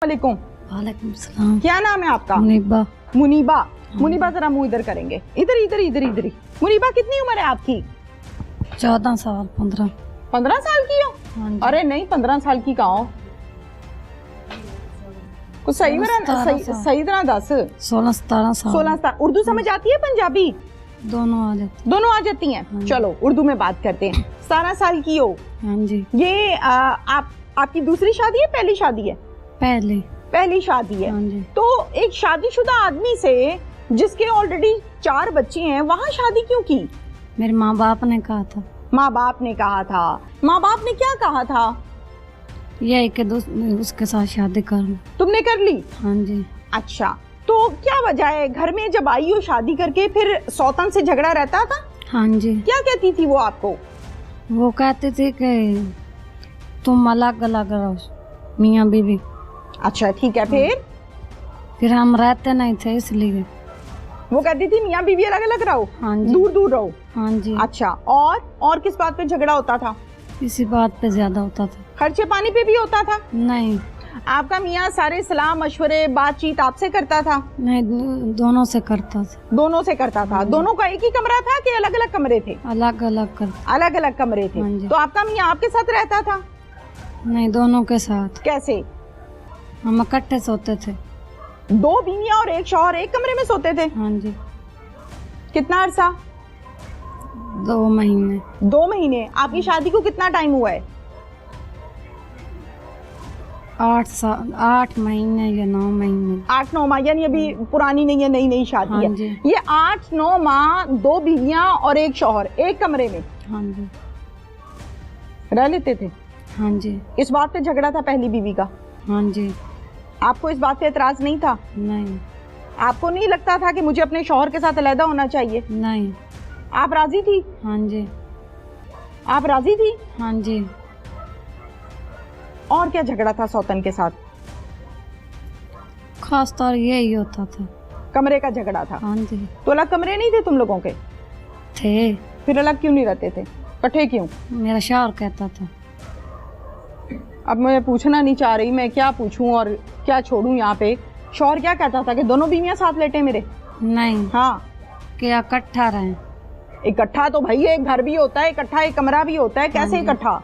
वालेकुम। वालेकुम सलाम। क्या नाम है आपका? मुनीबा। मुनीबा। मुनीबा जरा मुंह इधर करेंगे, इधर इधर इधर इधर ही। मुनीबा कितनी उम्र है आपकी? 14 साल 15। 15 साल की हो? हाँ। अरे नहीं 15 साल की कहाँ हो, कुछ सही सही तरह दस। 16-17 साल। 16 साल। उर्दू समझ आती है पंजाबी? दोनों आ जाते। दोनों आ जाती हैं। हाँ। चलो उर्दू में बात करते हैं। 17 साल की हो। हाँ जी। ये आपकी दूसरी शादी है पहली शादी है? पहली शादी है। हाँ जी। तो एक शादीशुदा आदमी से जिसके ऑलरेडी 4 बच्चे हैं वहाँ शादी क्यों की? मेरे माँ बाप ने कहा था। माँ बाप ने कहा था? माँ बाप ने क्या कहा था? यही कि उसके साथ शादी करूं। तुमने कर ली? हाँ जी। अच्छा, तो क्या वजह है घर में जब आई हो शादी करके फिर सौतन से झगड़ा रहता था? हाँ जी। क्या कहती थी वो आपको? वो कहते थे कि तुम अलग अलग रहो मियाँ बीवी। अच्छा ठीक है। फिर हम रहते नहीं थे इसलिए वो कहती थी मियाँ बीवी अलग अलग रहो। हाँ जी। दूर दूर रहो। हाँ जी। अच्छा, और किस बात पे झगड़ा होता था? इसी बात पे ज्यादा होता था। खर्चे पानी पे भी होता था? नहीं। आपका मियाँ सारे सलाह मशवरे बातचीत आपसे करता था? नहीं, दोनों से करता था। दोनों से करता था। दोनों का एक ही कमरा था कि अलग अलग कमरे थे? अलग अलग करता। अलग अलग कमरे थे। हाँ जी। तो आपका मियाँ आपके साथ रहता था? नहीं, दोनों के साथ। कैसे? हम इकट्ठे सोते थे। 2 बीवियां और 1 शौहर एक कमरे में सोते थे? हाँ जी। कितना अरसा? 2 महीने। 2 महीने। आपकी शादी को कितना टाइम हुआ है? 8 महीने या 9 महीने। 8-9 माह, यानी अभी पुरानी नहीं है, नई नई शादी हाँ है। जी। ये 8-9 माह 2 बीवियां और 1 शौहर एक कमरे में हाँ जी। रह लेते थे? हाँ जी। इस बात पे झगड़ा था पहली बीवी का? हाँ जी। आपको इस बात पे एतराज नहीं था? नहीं। आपको नहीं लगता था कि मुझे अपने शौहर के साथ अलहदा होना चाहिए? नहीं। आप राजी थी? हाँ जी। आप राजी थी? हाँ जी। और क्या झगड़ा था सौतन के साथ? खास तौर यही होता था। कमरे का झगड़ा था? हाँ जी। तो अलग कमरे नहीं थे तुम लोगों के? थे। फिर अलग क्यों नहीं रहते थे, इकट्ठे क्यों? मेरा शौहर कहता था। अब मैं पूछना नहीं चाह रही, मैं क्या पूछूं और क्या छोड़ूं यहाँ पे। शौहर क्या कहता था कि दोनों बीवियां साथ लेटे मेरे? नहीं। हाँ। कि इकट्ठा रहें। इकट्ठा तो भाई एक घर भी होता है, इकट्ठा एक कमरा भी होता है, कैसे इकट्ठा?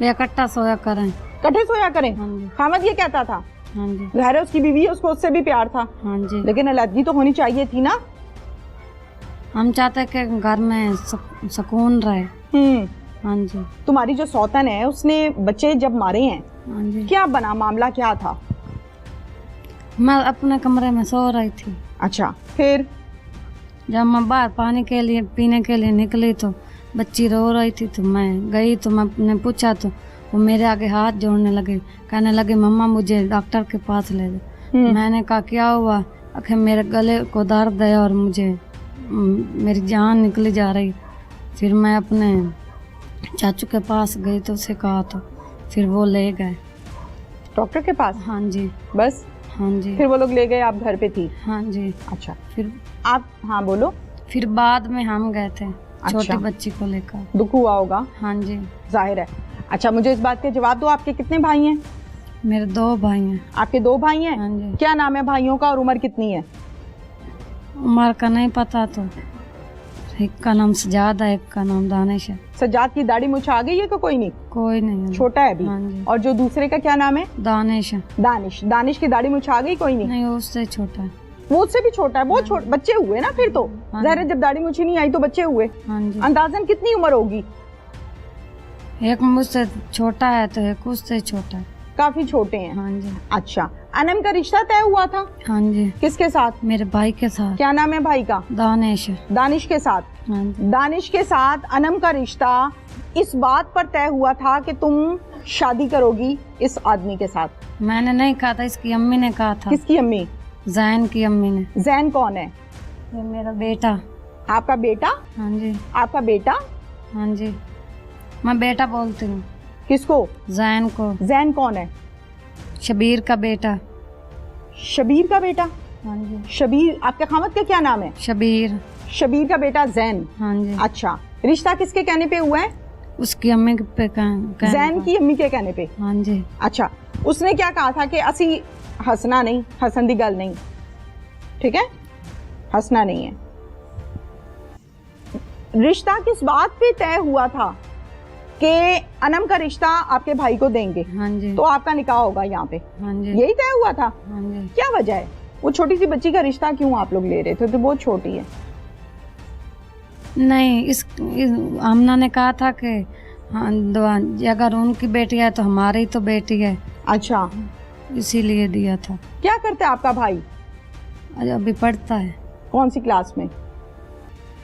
इकट्ठा सोया करें। इकट्ठे सोया करें? हाँ जी। खामद ये कहता था? हाँ जी। घर है उसकी बीवी है, उसको उससे भी प्यार था। हाँ जी। लेकिन अलग तो होनी चाहिए थी ना? हम चाहते कि घर में सुकून रहे। हाँ जी। तुम्हारी जो सौतन है उसने बच्चे जब मारे हैं, हाँ जी। क्या बना, मामला क्या था? मैं अपने कमरे में सो रही थी। अच्छा, फिर? जब मैं बाहर पानी के लिए पीने के लिए निकली तो बच्ची रो रही थी, तो मैं गई तो मैंने पूछा तो वो मेरे आगे हाथ जोड़ने लगे, कहने लगे मम्मा मुझे डॉक्टर के पास ले दो। मैंने कहा क्या हुआ? आखिर मेरे गले को दर्द है और मुझे मेरी जान निकली जा रही। फिर मैं अपने चाचू के पास गई तो उसे कहा तो फिर वो ले गए डॉक्टर के पास? हाँ जी। बस? हाँ जी। फिर वो लोग ले गए, आप घर पे थी? हाँ जी। अच्छा, फिर आप? हाँ बोलो। फिर बाद में हम गए थे छोटी अच्छा। बच्ची को लेकर। दुख हुआ होगा? हाँ जी। जाहिर है। अच्छा, मुझे इस बात के जवाब दो, आपके कितने भाई हैं? मेरे 2 भाई हैं। आपके 2 भाई हैं? हाँ जी। क्या नाम है भाइयों का और उम्र कितनी है? उम्र का नहीं पता, तो एक का नाम सजाद है, एक का नाम दानिश है। सजाद की दाढ़ी मुछ आ गई है कि कोई नहीं? कोई नहीं है, छोटा है अभी। हाँ जी। और जो दूसरे का क्या नाम है? दानिश है। दानिश। दानिश की दाढ़ी मुछ आ गई? कोई नहीं? नहीं, वो उससे छोटा है। वो उससे भी छोटा है? बहुत छोटे बच्चे हुए ना फिर तो। हाँ ज़ाहिर है जब दाढ़ी मुछ ही नहीं आई तो बच्चे हुए। हाँ जी। अंदाजन कितनी उम्र होगी? एक मुझसे छोटा है तो एक उससे छोटा है। काफी छोटे हैं। हाँ जी। अच्छा, अनम का रिश्ता तय हुआ था? हाँ जी। किसके साथ? मेरे भाई के साथ। क्या नाम है भाई का? दानिश। दानिश के साथ? हाँ जी। दानिश के साथ अनम का रिश्ता इस बात पर तय हुआ था कि तुम शादी करोगी इस आदमी के साथ? मैंने नहीं कहा था, इसकी अम्मी ने कहा था। किसकी अम्मी? जैन की अम्मी ने। जैन कौन है? ये मेरा बेटा। आपका बेटा? हाँ जी। आपका बेटा? हाँ जी, मैं बेटा बोलती हूँ। किसको? जैन को। जैन कौन है? शबीर का बेटा। शबीर का बेटा? हाँ जी। शबीर, आपके खामद का क्या नाम है? शबीर। शबीर का बेटा जैन? हाँ जी। अच्छा, रिश्ता किसके कहने पे हुआ है? उसकी अम्मी पे जैन की अम्मी के कहने पे? हाँ जी। अच्छा, उसने क्या कहा था कि असी हसना नहीं, हसन दी गल नहीं, ठीक है, हंसना नहीं है। रिश्ता किस बात पे तय हुआ था कि अनम का रिश्ता आपके भाई को देंगे? हाँ जी। तो आपका निकाह होगा यहाँ पे, हाँ जी। यही तय हुआ था? हाँ जी। क्या वजह है? वो छोटी सी बच्ची का रिश्ता क्यों आप लोग ले रहे थे? तो बहुत छोटी है। नहीं, इस आमना ने कहा था कि हाँ अगर उनकी बेटी है तो हमारी तो बेटी है, अच्छा, इसीलिए दिया था। क्या करता है आपका भाई? अभी पढ़ता है। कौन सी क्लास में?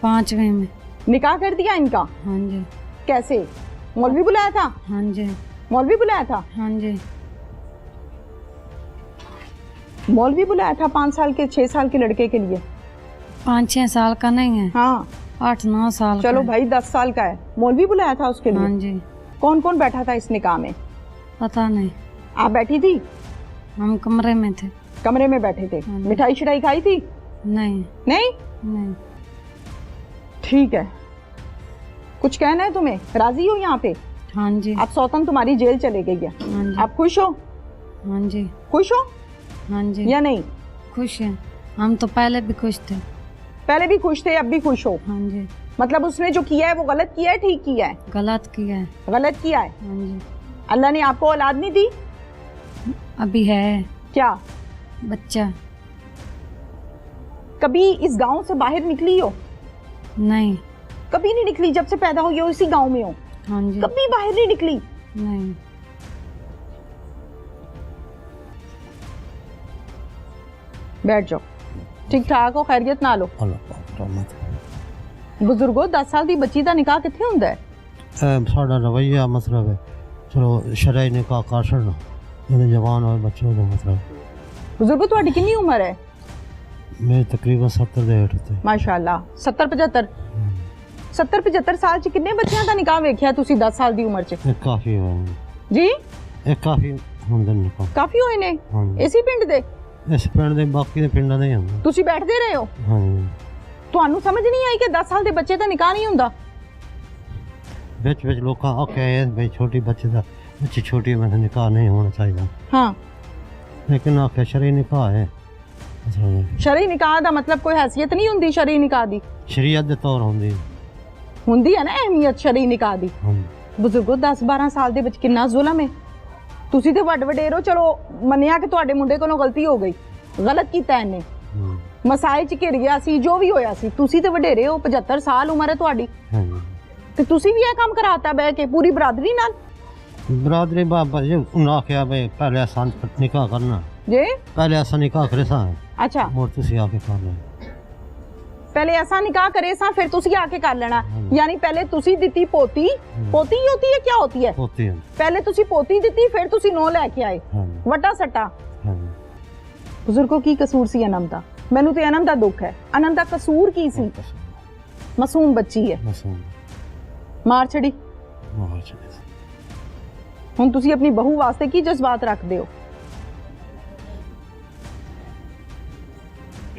5वीं में। निकाह कर दिया इनका? हाँ जी। कैसे? मौलवी बुलाया था? हाँ जी। मौलवी बुलाया था? हाँ जी। मौलवी बुलाया था 5 साल के 6 साल के लड़के के लिए? 5-6 साल का नहीं है, हाँ 8-9 साल चलो का भाई 10 साल का है। मौलवी बुलाया था उसके लिए? हाँ जी। कौन कौन बैठा था इस निकाह में? पता नहीं, आप बैठी थी? हम कमरे में थे। कमरे में बैठे थे। हाँ जी। मिठाई शिठाई खाई थी? नहीं। नहीं? नहीं। ठीक है, कुछ कहना है तुम्हें? राजी हो यहाँ पे? हाँ जी। अब सौतन तुम्हारी जेल चले गई है, हाँ जी। आप खुश हो? हाँ जी। खुश हो हाँ जी। या नहीं? खुश हैं, हम तो पहले भी खुश थे। पहले भी खुश थे, अब भी खुश हो? हाँ जी। मतलब उसने जो किया है वो गलत किया है, ठीक किया है? गलत किया है। गलत किया है। हाँ जी। अल्लाह ने आपको औलाद नहीं दी? अभी है क्या? बच्चा। कभी इस गांव से बाहर निकली हो? नहीं। कभी नहीं निकली? जब से पैदा हुई हो इसी गांव में हो? हाँ जी। कभी बाहर नहीं निकली? नहीं। बैठ जाओ, ठीक ठाक हो? खैरियत ना लो? बुजुर्गो 10 साल की बच्ची का निकाह कित्थे हुंदा है? साडा रवैया मतलब है चलो शरई निकाह कर छड़ना जब जवान हो बच्चों का मतलब। बुजुर्गो तुहाडी कितनी उम्र है? मैं तकरीबन 70 दे हेठ ते। माशाअल्लाह 70-75 70-75 साल च कितने बच्चों का निकाह वेख्या तुसी 10 साल की उम्र च? काफी होए जी काफी हुंदे निकाह। काफी होए ने? हाँ इसी पिंड दे? इस पिंड दे बाकी दे पिंडां दे हुंदे। तुसी बैठदे रहे हो? हाँ ਤੁਹਾਨੂੰ समझ नहीं आई कि 10 साल के बच्चे का निकाह नहीं हुंदा? विच विच लोग आखे भाई छोटी बच्ची दा बच्ची छोटी में निकाह नहीं होना चाहिए, हाँ लेकिन आखे शरई निकाह है। शरई निकाह दा मतलब कोई हैसियत नहीं हुंदी? शरई निकाह दी शरीयत दे तौर हुंदी है ना अहमियत शरई निकाह दी। बुजुर्गो 10-12 साल ਦੇ ਵਿੱਚ ਕਿੰਨਾ ਜ਼ੁਲਮ ਹੈ। ਤੁਸੀਂ ਤੇ ਵੱਡ ਵਡੇਰੋ, ਚਲੋ ਮੰਨਿਆ ਕਿ ਤੁਹਾਡੇ ਮੁੰਡੇ ਕੋਲੋਂ ਗਲਤੀ ਹੋ ਗਈ, ਗਲਤ ਕੀਤਾ ਇਹਨੇ, ਮਸਾਇਲ ਚ ਘਿਰ ਗਿਆ ਸੀ, ਜੋ ਵੀ ਹੋਇਆ ਸੀ। ਤੁਸੀਂ ਤੇ ਵਡੇਰੇ ਹੋ, 75 ਸਾਲ ਉਮਰ ਹੈ ਤੁਹਾਡੀ, ਤੇ ਤੁਸੀਂ ਵੀ ਇਹ ਕੰਮ ਕਰਾਤਾ ਬਹਿ ਕੇ ਪੂਰੀ ਬਰਾਦਰੀ ਨਾਲ? बरादरी बाबा जी उन्हें आख्या भाई पहले आसान निकाह करना, जे पहले ऐसा निकाह करे सा अच्छा मोर तुसी आके कर ले। पहले ऐसा निकाह करे सा फिर तुसी आके कर लेना, यानी पहले तुसी दिती पोती। पोती ही होती है, क्या होती है? पोती है। पहले तुसी पोती दिती फिर तुसी नो लेके आए, वटा सट्टा। बुजुर्गों की कसूर सी अनम दा? मैनू तो अनम दा दुख है। अनम दा कसूर की सी? मासूम बच्ची है, मार छड़ी। हुण तुसी अपनी बहू वास्ते की जज्बात रखदे हो?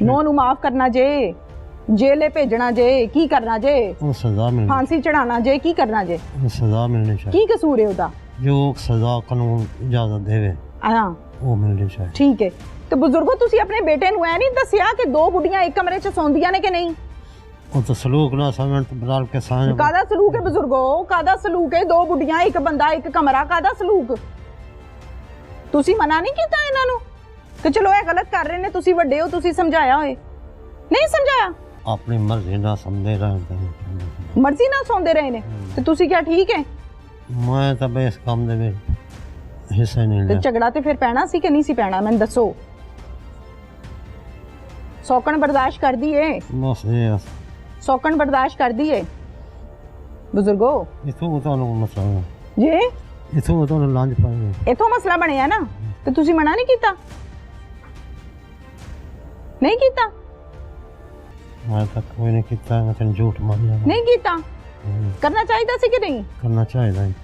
नो नू माफ करना जे, जेले भेजना जे, की करना जे? सजा मिलनी, फांसी चढ़ाना जे, की करना जे? सजा मिलनी चाहिए। की कसूर है उदा? जो सजा कानून इजाजत देवे हाँ वो मिलनी चाहिए। ठीक है। तो बुजुर्गो तुसी अपने बेटे नू ऐ नहीं दसिया कि 2 गुड़ियां एक कमरे च सौंदियां ने कि नहीं? वो तो सलूक ना समझ बदल के साथ कादा सलूक है बुजुर्गो? कादा सलूक है? 2 बुढ़ियां एक बंदा एक कमरा, कादा सलूक? तुसी मना नहीं कीता इन्हां नू कि चलो ये गलत कर रहे ने, तुसी वड्डे हो, तुसी समझाया होए? नहीं समझाया? अपनी मर्जी ना समझे रहे, मर्जी ना सौंदे रहे ने, तो तुसी क्या ठीक है? मैं तो इस काम दे हिस्सा नहीं ते लिया। झगड़ा ते फिर पैना सी कि नहीं सी पैना? मैंने दसो। सौकन बर्दाश्त कर दी है? बस ये सौकन बर्दाश्त कर दी है बुजुर्गो? इथों तो मसला है जी, इथों तो लांज पाएंगे, इथों मसला बनिया ना, तो तुसी मना नहीं कीता? नहीं कीता? मैं तक कोई नहीं किया, मैं तेन झूठ मार लिया। नहीं कीता? करना चाहिए सी कि नहीं? करना चाहिए।